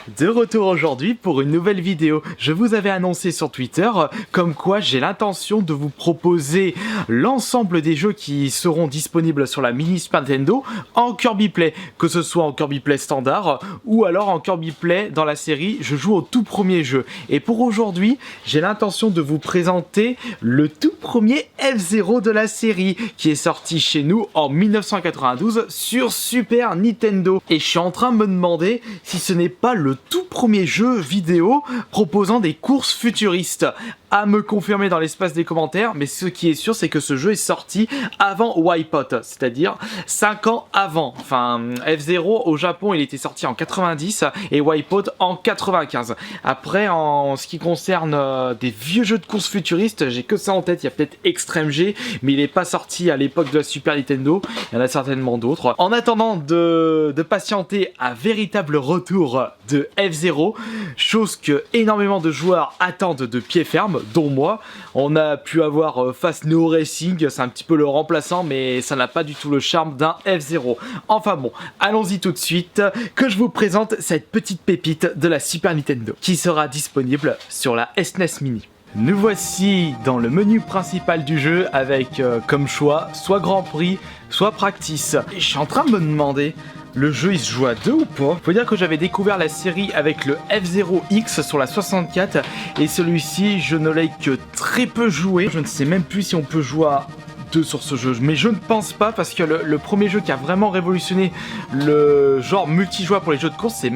De retour aujourd'hui pour une nouvelle vidéo. Je vous avais annoncé sur Twitter comme quoi j'ai l'intention de vous proposer l'ensemble des jeux qui seront disponibles sur la mini Super Nintendo en Kirby Play, que ce soit en Kirby Play standard ou alors en Kirby Play dans la série Je joue au tout premier jeu. Et pour aujourd'hui, j'ai l'intention de vous présenter le tout premier F-Zero de la série qui est sorti chez nous en 1992 sur Super Nintendo. Et je suis en train de me demander si ce n'est pas le tout premier jeu vidéo proposant des courses futuristes. À me confirmer dans l'espace des commentaires, mais ce qui est sûr, c'est que ce jeu est sorti avant Wipeout, c'est-à-dire 5 ans avant. Enfin, F-Zero au Japon, il était sorti en 90 et Wipeout en 95. Après, en ce qui concerne des vieux jeux de courses futuristes, j'ai que ça en tête. Il y a peut-être Extreme G, mais il n'est pas sorti à l'époque de la Super Nintendo. Il y en a certainement d'autres. En attendant de patienter un véritable retour de F-Zero, chose que énormément de joueurs attendent de pied ferme, dont moi. On a pu avoir Fast Neo Racing, c'est un petit peu le remplaçant, mais ça n'a pas du tout le charme d'un F-Zero. Enfin bon, allons-y tout de suite, que je vous présente cette petite pépite de la Super Nintendo, qui sera disponible sur la SNES Mini. Nous voici dans le menu principal du jeu avec comme choix soit Grand Prix, soit Practice. Et je suis en train de me demander, le jeu il se joue à deux ou pas? Faut dire que j'avais découvert la série avec le F-Zero X sur la 64 et celui-ci je ne l'ai que très peu joué. Je ne sais même plus si on peut jouer à deux sur ce jeu, mais je ne pense pas parce que le premier jeu qui a vraiment révolutionné le genre multijoueur pour les jeux de course, c'est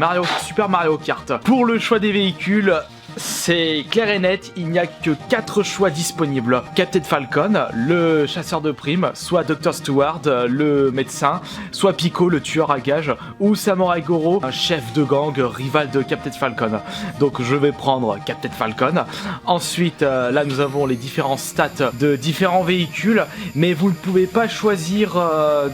Super Mario Kart. Pour le choix des véhicules, c'est clair et net, il n'y a que 4 choix disponibles. Captain Falcon, le chasseur de primes, soit Dr. Stewart, le médecin, soit Pico, le tueur à gages, ou Samurai Goro, un chef de gang rival de Captain Falcon. Donc je vais prendre Captain Falcon. Ensuite, là nous avons les différents stats de différents véhicules, mais vous ne pouvez pas choisir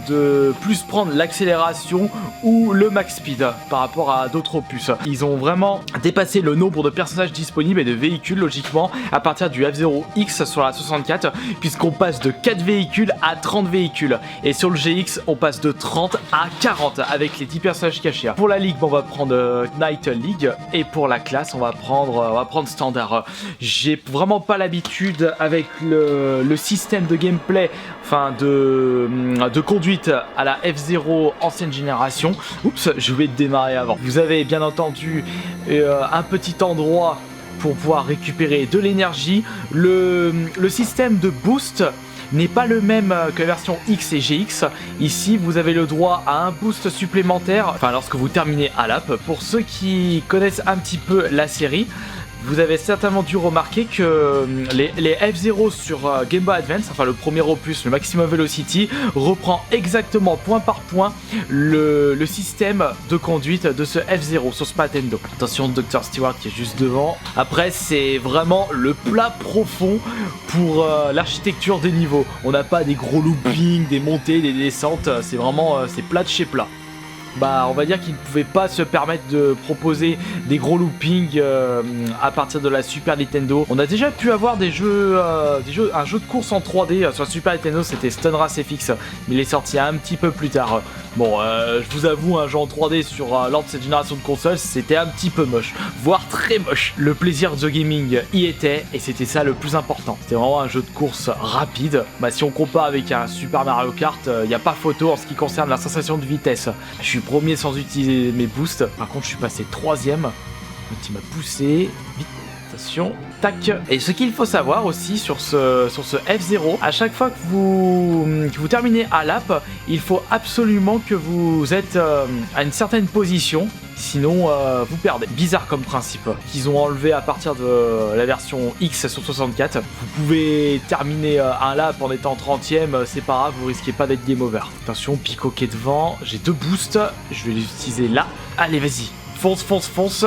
de plus prendre l'accélération ou le max speed par rapport à d'autres opus. Ils ont vraiment dépassé le nombre de personnages disponibles et de véhicules logiquement à partir du F-Zero X sur la 64, puisqu'on passe de 4 véhicules à 30 véhicules, et sur le GX on passe de 30 à 40 avec les 10 personnages cachés. Pour la ligue, on va prendre Night League, et pour la classe on va prendre standard. J'ai vraiment pas l'habitude avec le système de gameplay, enfin de conduite à la F-Zero ancienne génération. Oups, je vais démarrer avant. Vous avez bien entendu un petit endroit pour pouvoir récupérer de l'énergie. Le système de boost n'est pas le même que la version X et GX. Ici, vous avez le droit à un boost supplémentaire, enfin lorsque vous terminez à l'app. Pour ceux qui connaissent un petit peu la série, vous avez certainement dû remarquer que les F-Zero sur Game Boy Advance, enfin le premier opus, le Maximum Velocity, reprend exactement point par point le système de conduite de ce F-Zero sur Super Nintendo. Attention, Dr. Stewart qui est juste devant. Après, c'est vraiment le plat profond pour l'architecture des niveaux. On n'a pas des gros loopings, des montées, des descentes, c'est vraiment c'est plat de chez plat. Bah, on va dire qu'ils ne pouvaient pas se permettre de proposer des gros loopings à partir de la Super Nintendo. On a déjà pu avoir un jeu de course en 3D sur la Super Nintendo, c'était Stun Race FX, mais il est sorti un petit peu plus tard. Bon, je vous avoue, un jeu en 3D sur lors de cette génération de consoles, c'était un petit peu moche, voire très moche. Le plaisir de gaming y était, et c'était ça le plus important. C'était vraiment un jeu de course rapide. Bah, si on compare avec un Super Mario Kart, il n'y a pas photo en ce qui concerne la sensation de vitesse. Je suis premier sans utiliser mes boosts. Par contre, je suis passé 3ème. Donc, il m'a poussé. Vite, attention. Tac. Et ce qu'il faut savoir aussi sur ce F-Zero, à chaque fois que vous terminez à l'app, il faut absolument que vous êtes à une certaine position. Sinon, vous perdez. Bizarre comme principe qu'ils ont enlevé à partir de la version X sur 64. Vous pouvez terminer un lap en étant 30ème, c'est pas grave, vous risquez pas d'être game over. Attention, Pico qui est devant. J'ai 2 boosts, je vais les utiliser là. Allez, vas-y, fonce, fonce, fonce.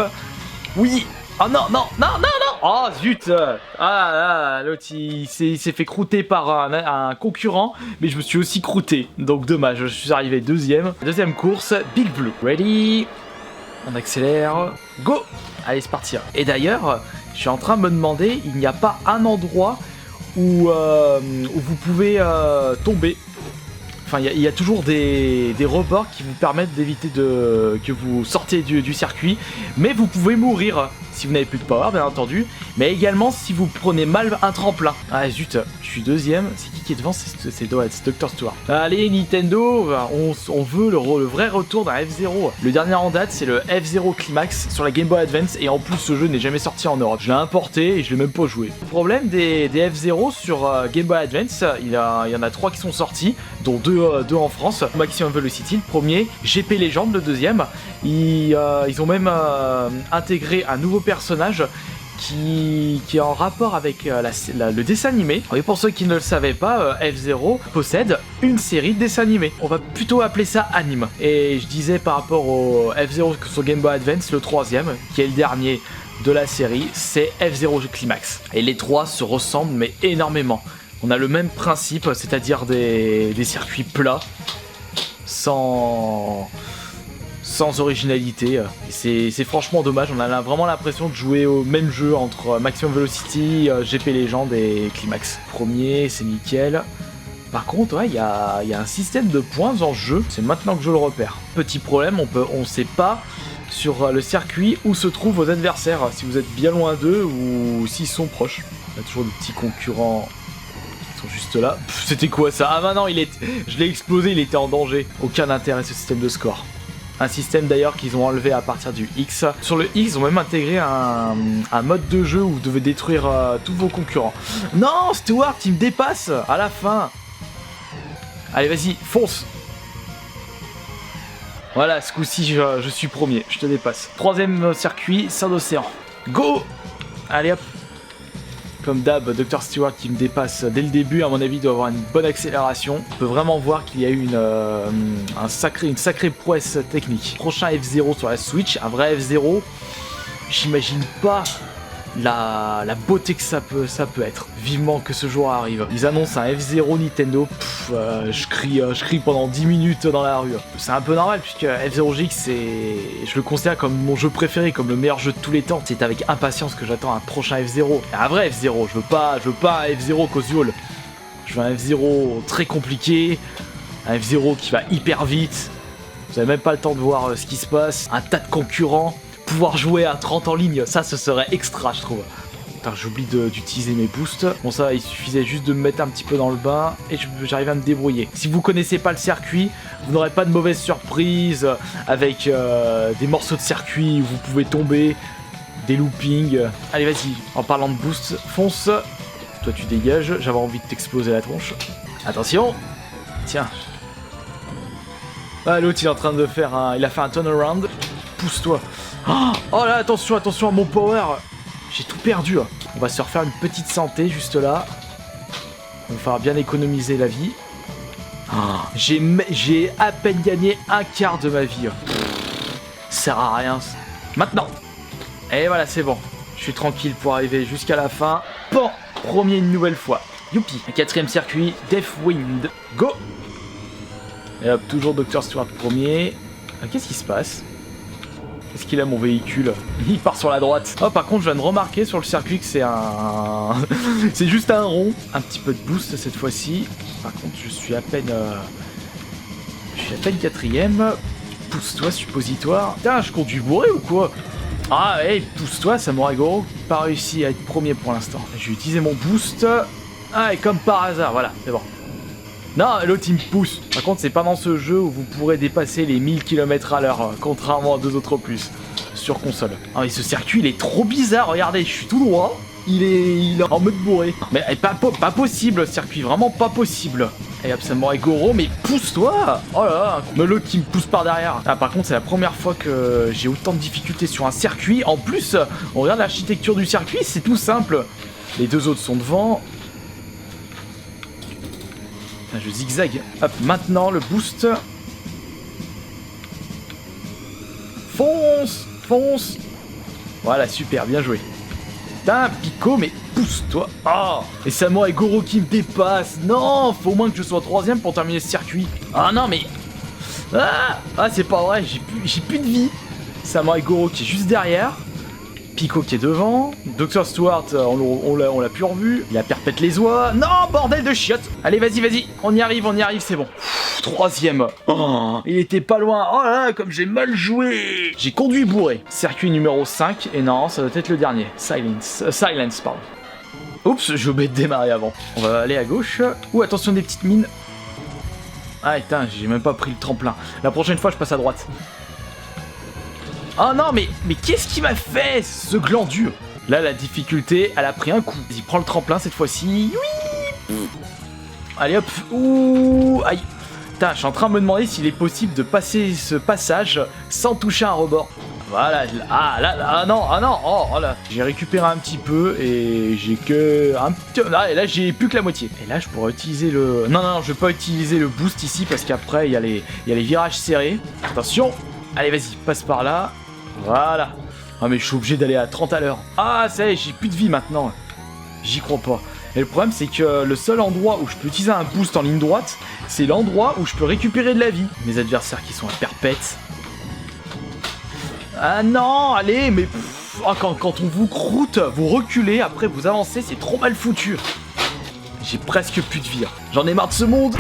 Oui. Oh non, non, non, non, non. Oh zut. Ah, l'autre il s'est fait croûter par un concurrent, mais je me suis aussi croûté. Donc dommage, je suis arrivé 2ème. Deuxième course, Big Blue. Ready. On accélère, go! Allez, c'est parti. Et d'ailleurs, je suis en train de me demander, il n'y a pas un endroit où vous pouvez tomber. Enfin, il y a toujours des rebords qui vous permettent d'éviter que vous sortez du circuit. Mais vous pouvez mourir si vous n'avez plus de power, bien entendu. Mais également si vous prenez mal un tremplin. Ah zut, je suis deuxième. C'est qui est devant? C'est Dr. Stewart. Allez, Nintendo, on veut le vrai retour d'un F-Zero. Le dernier en date, c'est le F-Zero Climax sur la Game Boy Advance. Et en plus, ce jeu n'est jamais sorti en Europe. Je l'ai importé et je l'ai même pas joué. Le problème des F-Zero sur Game Boy Advance, il y en a 3 qui sont sortis, dont deux en France. Maximum Velocity, le premier. GP Legend, le deuxième. Ils ont même intégré un nouveau personnage qui est en rapport avec le dessin animé. Et pour ceux qui ne le savaient pas, F-Zero possède une série de dessins animés. On va plutôt appeler ça anime. Et je disais par rapport au F-Zero sur Game Boy Advance, le troisième, qui est le dernier de la série, c'est F-Zero Climax. Et les trois se ressemblent mais énormément. On a le même principe, c'est-à-dire des circuits plats, sans originalité. C'est franchement dommage, on a vraiment l'impression de jouer au même jeu entre Maximum Velocity, GP Legend et Climax. Premier, c'est nickel. Par contre, ouais, il y a un système de points dans le jeu, c'est maintenant que je le repère. Petit problème, on sait pas sur le circuit où se trouvent vos adversaires, si vous êtes bien loin d'eux ou s'ils sont proches. Il y a toujours des petits concurrents qui sont juste là. C'était quoi ça? Ah bah non, je l'ai explosé, il était en danger. Aucun intérêt ce système de score. Un système d'ailleurs qu'ils ont enlevé à partir du X. Sur le X, ils ont même intégré un mode de jeu où vous devez détruire tous vos concurrents. Non, Stewart, il me dépasse à la fin. Allez, vas-y, fonce. Voilà, ce coup-ci, je suis premier, je te dépasse. Troisième circuit, Saint-Océan. Go! Allez hop. Comme d'hab, Dr. Stewart qui me dépasse dès le début, à mon avis, doit avoir une bonne accélération. On peut vraiment voir qu'il y a eu une sacrée prouesse technique. Prochain F-Zero sur la Switch, un vrai F-Zero. J'imagine pas la beauté que ça peut être. Vivement que ce jour arrive. Ils annoncent un F-Zero Nintendo. Je crie pendant 10 minutes dans la rue. C'est un peu normal puisque F-Zero GX, je le considère comme mon jeu préféré, comme le meilleur jeu de tous les temps. C'est avec impatience que j'attends un prochain F-Zero. Un vrai F-Zero. Je veux pas un F-Zero casual. Je veux un F-Zero très compliqué. Un F-Zero qui va hyper vite. Vous avez même pas le temps de voir ce qui se passe. Un tas de concurrents. Pouvoir jouer à 30 en ligne, ça ce serait extra, je trouve. Putain, j'oublie d'utiliser mes boosts. Bon, ça, il suffisait juste de me mettre un petit peu dans le bain et j'arrive à me débrouiller. Si vous connaissez pas le circuit, vous n'aurez pas de mauvaise surprise avec des morceaux de circuit où vous pouvez tomber, des loopings. Allez, vas-y, en parlant de boost, fonce. Toi, tu dégages, j'avais envie de t'exploser la tronche. Attention. Tiens. Ah, l'autre, il est en train de faire il a fait un turnaround. Pousse-toi. Oh là, attention à mon power. J'ai tout perdu. On va se refaire une petite santé juste là. On va falloir bien économiser la vie. J'ai à peine gagné un quart de ma vie. Ça sert à rien. Maintenant. Et voilà, c'est bon. Je suis tranquille pour arriver jusqu'à la fin. Bon, premier une nouvelle fois. Youpi. Quatrième circuit, Deathwind. Go. Et hop, toujours Dr. Stewart premier. Qu'est-ce qui se passe? Qu'est-ce qu'il a mon véhicule? Il part sur la droite. Oh, par contre, je viens de remarquer sur le circuit que c'est c'est juste un rond. Un petit peu de boost cette fois-ci. Par contre, je suis à peine quatrième. Pousse-toi, suppositoire. Putain, je conduis bourré ou quoi? Ah, hey, pousse-toi, Samurai Goro. Pas réussi à être premier pour l'instant. Je vais utiliser mon boost. Ah, et comme par hasard, voilà, c'est bon. Non, l'autre il me pousse. Par contre, c'est pas dans ce jeu où vous pourrez dépasser les 1000 km/h, contrairement à deux autres opus sur console. Ah, mais ce circuit, il est trop bizarre. Regardez, je suis tout droit. Il est en mode bourré. Mais pas possible, ce circuit, vraiment pas possible. Et hop, Samurai Goro, mais pousse-toi. Oh là là, mais l'autre qui me pousse par derrière. Ah, par contre, c'est la première fois que j'ai autant de difficultés sur un circuit. En plus, on regarde l'architecture du circuit, c'est tout simple. Les deux autres sont devant. Je zigzag. Hop, maintenant le boost. Fonce. Fonce. Voilà, super, bien joué. Putain, Pico, mais pousse-toi. Oh. Et Samurai Goro qui me dépasse. Non, faut au moins que je sois troisième pour terminer ce circuit. Ah non, mais... Ah, c'est pas vrai, j'ai plus de vie. Samurai Goro qui est juste derrière. Pico qui est devant. Dr. Stewart, on l'a plus revu. Il a perpète les oies. Non, bordel de chiottes. Allez, vas-y, on y arrive, c'est bon. troisième. Oh, il était pas loin. Oh là là, comme j'ai mal joué. J'ai conduit bourré. Circuit numéro 5. Et non, ça doit être le dernier. Silence, pardon. Oups, j'ai oublié de démarrer avant. On va aller à gauche. Ouh, attention des petites mines. Ah putain, j'ai même pas pris le tremplin. La prochaine fois, je passe à droite. Oh non, mais qu'est-ce qu'il m'a fait, ce glandu? Là, la difficulté, elle a pris un coup. Vas-y, prends le tremplin cette fois-ci. Oui. Allez hop. Ouh, aïe. Putain, je suis en train de me demander s'il est possible de passer ce passage sans toucher un rebord. Voilà, ah non, oh là. J'ai récupéré un petit peu et j'ai que un petit... Ah, et là j'ai plus que la moitié. Et là je pourrais utiliser le... Non, je vais pas utiliser le boost ici parce qu'après il y a les virages serrés. Attention. Allez, vas-y, passe par là. Voilà. Ah mais je suis obligé d'aller à 30 à l'heure. Ah ça y est, j'ai plus de vie maintenant. J'y crois pas. Et le problème c'est que le seul endroit où je peux utiliser un boost en ligne droite, c'est l'endroit où je peux récupérer de la vie. Mes adversaires qui sont à perpète. Ah non, allez, mais quand on vous croûte, vous reculez, après vous avancez, c'est trop mal foutu. J'ai presque plus de vie. J'en ai marre de ce monde.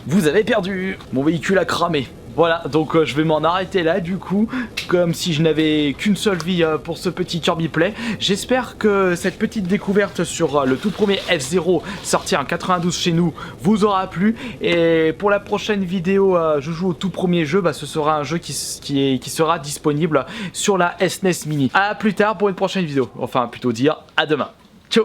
Vous avez perdu. Mon véhicule a cramé. Voilà, donc je vais m'en arrêter là du coup, comme si je n'avais qu'une seule vie pour ce petit Kirby Play. J'espère que cette petite découverte sur le tout premier F-Zero sorti en 92 chez nous vous aura plu. Et pour la prochaine vidéo, je joue au tout premier jeu, ce sera un jeu qui sera disponible sur la SNES Mini. A plus tard pour une prochaine vidéo, enfin plutôt dire à demain. Ciao.